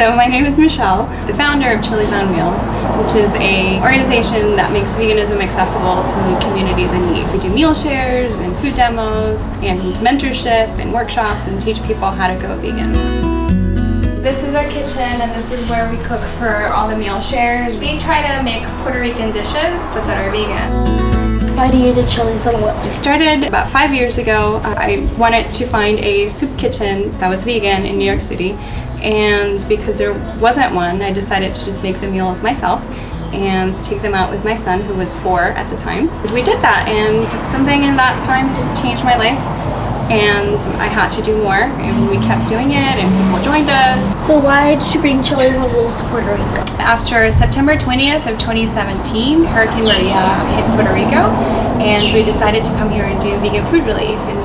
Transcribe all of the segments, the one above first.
So my name is Michelle, the founder of Chili's on Wheels, which is an organization that makes veganism accessible to communities in need. We do meal shares and food demos and mentorship and workshops and teach people how to go vegan. This is our kitchen and this is where we cook for all the meal shares. We try to make Puerto Rican dishes but that are vegan. Why do you do Chili's on Wheels? It started about 5 years ago. I wanted to find a soup kitchen that was vegan in New York City, and because there wasn't one, I decided to just make the meals myself and take them out with my son, who was 4 at the time. We did that, and something in that time just changed my life, and I had to do more, and we kept doing it and people joined us. So why did you bring Chili's on Wheels to Puerto Rico? After September 20th of 2017, Hurricane Maria hit Puerto Rico, and we decided to come here and do vegan food relief and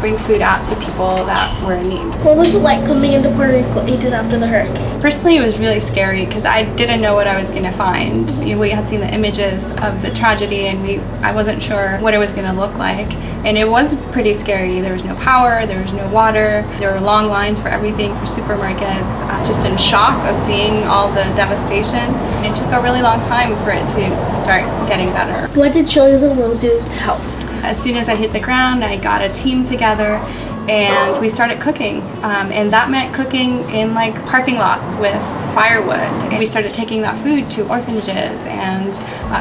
bring food out to people that were in need. What was it like coming into Puerto Rico ages after the hurricane? Personally, it was really scary because I didn't know what I was going to find. We had seen the images of the tragedy and I wasn't sure what it was going to look like. And it was pretty scary. There was no power, there was no water, there were long lines for everything, for supermarkets. Just in shock of seeing all the devastation. It took a really long time for it to start getting better. What did Chili's on Wheels do to help? As soon as I hit the ground, I got a team together and we started cooking. And that meant cooking in like parking lots with firewood. And we started taking that food to orphanages and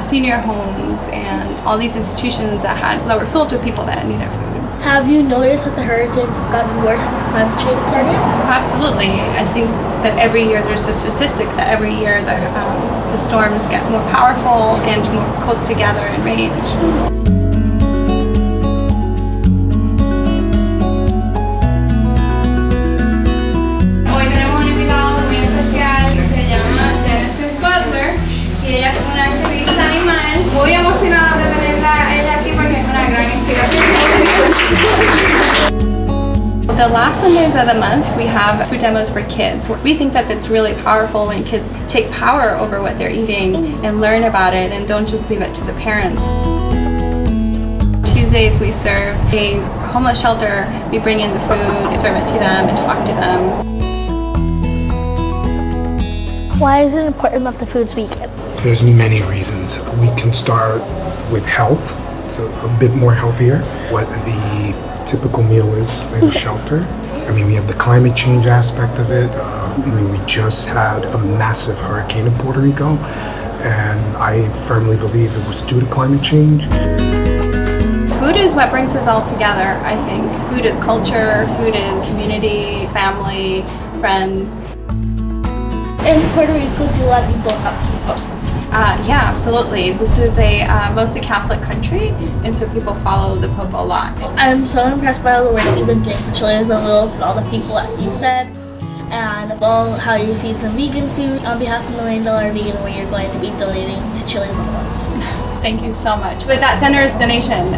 senior homes and all these institutions that were filled with people that needed food. Have you noticed that the hurricanes have gotten worse since climate change started? Absolutely. I think that every year there's a statistic that every year the storms get more powerful and more close together in range. Muy emocionada de tenerla ella aquí porque es una gran inspiración. The last Sundays of the month we have food demos for kids. We think that it's really powerful when kids take power over what they're eating and learn about it and don't just leave it to the parents. Tuesdays we serve a homeless shelter. We bring in the food, serve it to them and talk to them. Why is it important that the food's vegan? There's many reasons. We can start with health, so a bit more healthier. What the typical meal is in a shelter. I mean, we have the climate change aspect of it. We just had a massive hurricane in Puerto Rico, and I firmly believe it was due to climate change. Food is what brings us all together, I think. Food is culture, food is community, family, friends. In Puerto Rico, do a lot of people come to the Pope? Yeah, absolutely. This is a mostly Catholic country, and so people follow the Pope a lot. I'm so impressed by all the work that you've been doing for Chili's on Wheels and all the people that you said, and all how you feed them vegan food. On behalf of $1 Million Vegan, where you're going to be donating to Chili's on Wheels. Thank you so much. With that generous donation,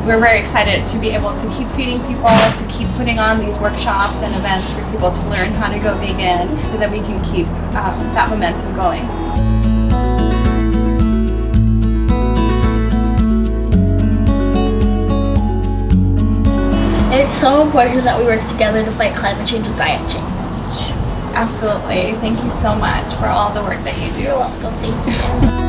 we're very excited to be able to keep feeding people, to keep putting on these workshops and events for people to learn how to go vegan so that we can keep that momentum going. It's so important that we work together to fight climate change and diet change. Absolutely. Thank you so much for all the work that you do. You're welcome. Thank you.